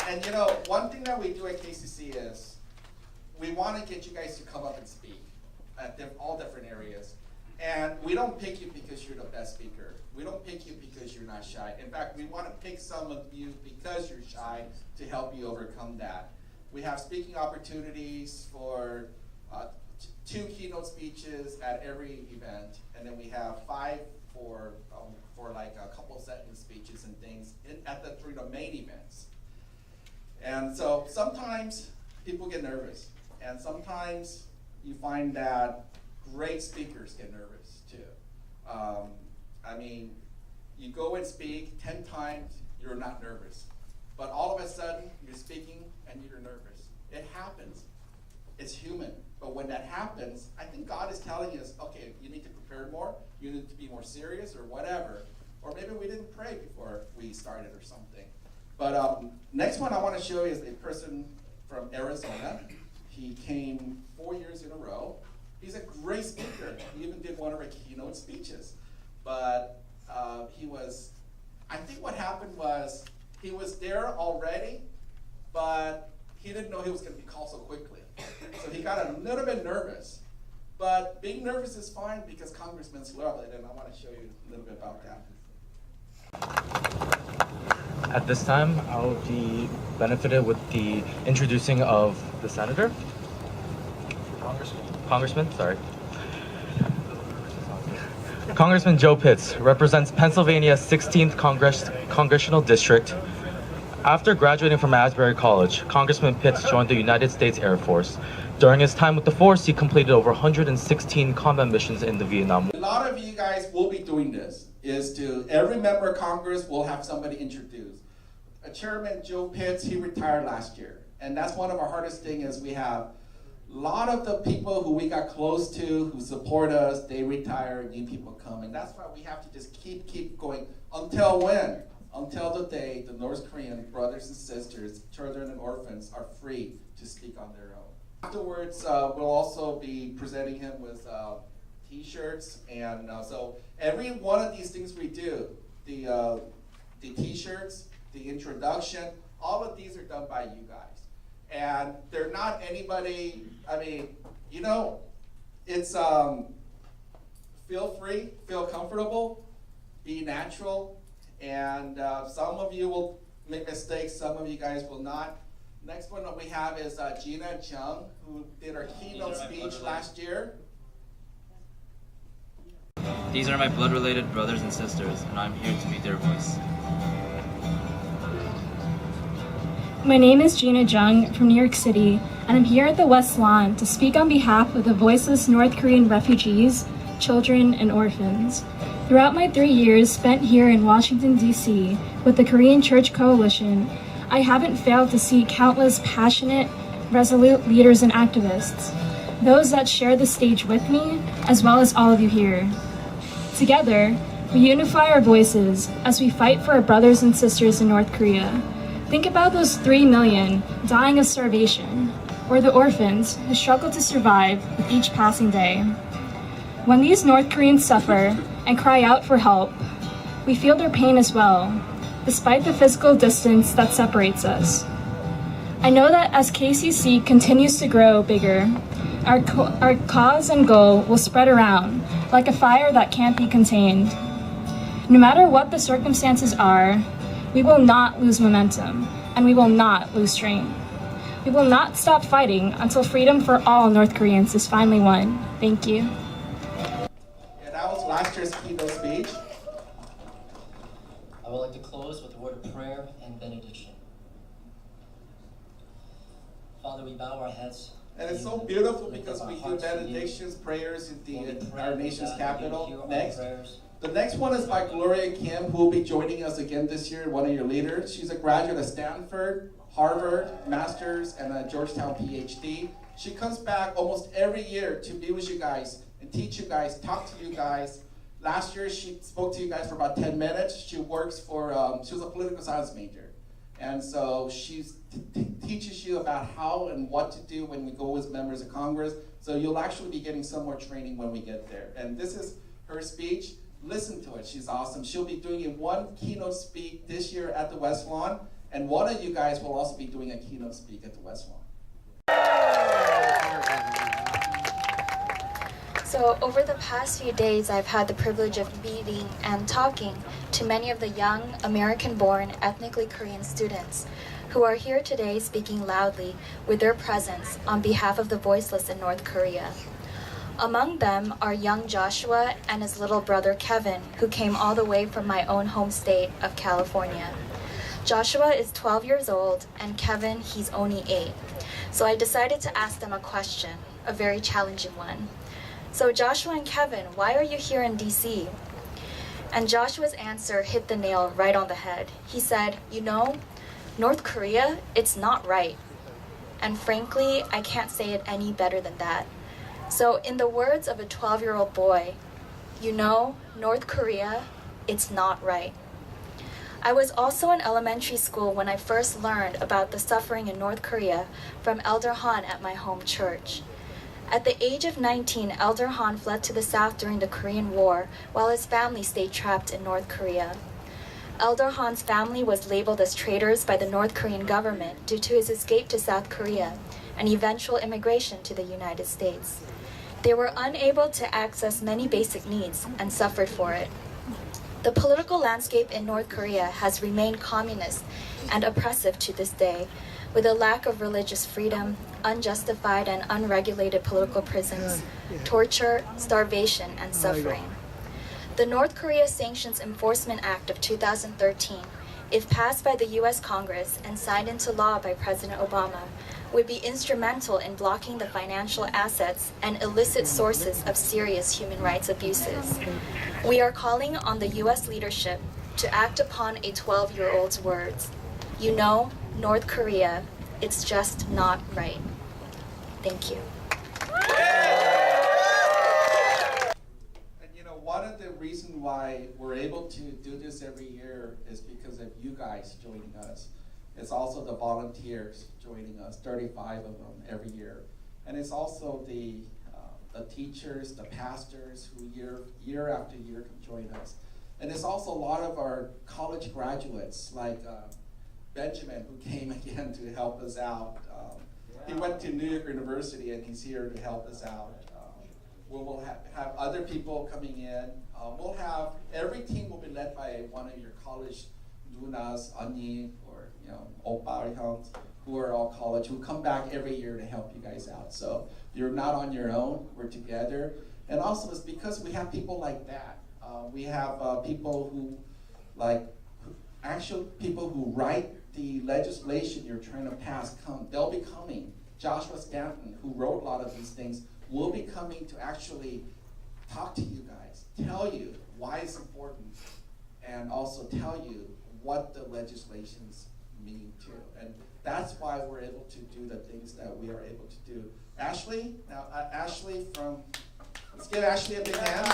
And you know, one thing that we do at KCC is we want to get you guys to come up and speak at all different areas. And we don't pick you because you're the best speaker. We don't pick you because you're not shy. In fact, we want to pick some of you because you're shy to help you overcome that. We have speaking opportunities for 2 keynote speeches at every event, and then we have 5 for like a couple second speeches and things at the 3 main events. And so sometimes people get nervous, and sometimes you find that great speakers get nervous too. I mean, you go and speak 10 times, you're not nervous. But all of a sudden, you're speaking and you're nervous. It happens. It's human. But when that happens, I think God is telling us, okay, you need to prepare more, you need to be more serious or whatever. Or maybe we didn't pray before we started or something. But next one I want to show you is a person from Arizona. He came 4 years in a row. He's a great speaker. He even did one of our keynote speeches. But I think what happened was he was there already, but he didn't know he was going to be called so quickly. So he got a little bit nervous. But being nervous is fine because congressmen love it, and I want to show you a little bit about that. At this time, I'll be benefited with the introducing of the senator. Congressman, sorry. Congressman Joe Pitts represents Pennsylvania's 16th Congressional District. After graduating from Asbury College, Congressman Pitts joined the United States Air Force. During his time with the force, he completed over 116 combat missions in the Vietnam War. A lot of you guys will be doing this, every member of Congress will have somebody introduced. Chairman Joe Pitts, he retired last year. And that's one of our hardest things is we have a lot of the people who we got close to, who support us, they retire, new people come. And that's why we have to just keep going. Until when? Until the day the North Korean brothers and sisters, children and orphans are free to speak on their own. Afterwards, we'll also be presenting him with t-shirts. And so every one of these things we do, the t-shirts, the introduction, all of these are done by you guys. And they're not anybody, I mean, you know, it's feel free, feel comfortable, be natural, and some of you will make mistakes, some of you guys will not. Next one that we have is Geena and Jung, who did our keynote speech last year. These are my blood-related brothers and sisters, and I'm here to be their voice. My name is Geena Jung from New York City, and I'm here at the West Lawn to speak on behalf of the voiceless North Korean refugees, children, and orphans. Throughout my 3 years spent here in Washington, D.C. with the Korean Church Coalition, I haven't failed to see countless passionate, resolute leaders and activists, those that share the stage with me, as well as all of you here. Together, we unify our voices as we fight for our brothers and sisters in North Korea. Think about those 3 million dying of starvation, or the orphans who struggle to survive with each passing day. When these North Koreans suffer and cry out for help, we feel their pain as well, despite the physical distance that separates us. I know that as KCC continues to grow bigger, our cause and goal will spread around like a fire that can't be contained. No matter what the circumstances are, we will not lose momentum, and we will not lose strength. We will not stop fighting until freedom for all North Koreans is finally won. Thank you. Yeah, that was last year's keynote speech. I would like to close with a word of prayer and benediction. Father, we bow our heads. And it's so beautiful because we do benedictions, prayers in our nation's capital. The next one is by Gloria Kim, who will be joining us again this year, one of your leaders. She's a graduate of Stanford, Harvard, Master's, and a Georgetown PhD. She comes back almost every year to be with you guys and teach you guys, talk to you guys. Last year, she spoke to you guys for about 10 minutes. She works for, she was a political science major. And so she teaches you about how and what to do when we go as members of Congress. So you'll actually be getting some more training when we get there. And this is her speech. Listen to it, she's awesome. She'll be doing one keynote speak this year at the West Lawn, And one of you guys will also be doing a keynote speak at the West Lawn. So over the past few days, I've had the privilege of meeting and talking to many of the young American-born ethnically Korean students who are here today speaking loudly with their presence on behalf of the voiceless in North Korea. Among them are young Joshua and his little brother Kevin, who came all the way from my own home state of California. Joshua is 12 years old and Kevin, he's only 8. So I decided to ask them a question, a very challenging one. So Joshua and Kevin, why are you here in DC? And Joshua's answer hit the nail right on the head. He said, you know, North Korea, it's not right. And frankly, I can't say it any better than that. So in the words of a 12-year-old boy, you know, North Korea, it's not right. I was also in elementary school when I first learned about the suffering in North Korea from Elder Han at my home church. At the age of 19, Elder Han fled to the south during the Korean War, while his family stayed trapped in North Korea. Elder Han's family was labeled as traitors by the North Korean government due to his escape to South Korea and eventual immigration to the United States. They were unable to access many basic needs and suffered for it. The political landscape in North Korea has remained communist and oppressive to this day, with a lack of religious freedom, unjustified and unregulated political prisons, torture, starvation, and suffering. The North Korea Sanctions Enforcement Act of 2013, if passed by the US Congress and signed into law by President Obama, would be instrumental in blocking the financial assets and illicit sources of serious human rights abuses. We are calling on the US leadership to act upon a 12-year-old's words. You know, North Korea, it's just not right. Thank you. And you know, one of the reasons why we're able to do this every year is because of you guys joining us. It's also the volunteers joining us, 35 of them every year. And it's also the teachers, the pastors who year after year come join us. And it's also a lot of our college graduates, like Benjamin, who came again to help us out. He went to New York University and he's here to help us out. We'll have other people coming in. We'll have, every team will be led by one of your college nunas, ani, or oppa or hyungs, who are all college, who come back every year to help you guys out. So you're not on your own, we're together. And also it's because we have people like that. We have people who, actual people who write the legislation you're trying to pass, they'll be coming. Joshua Stanton, who wrote a lot of these things, will be coming to actually talk to you guys, tell you why it's important, and also tell you what the legislations mean too. And that's why we're able to do the things that we are able to do. Ashley, now Ashley let's give Ashley a big hand.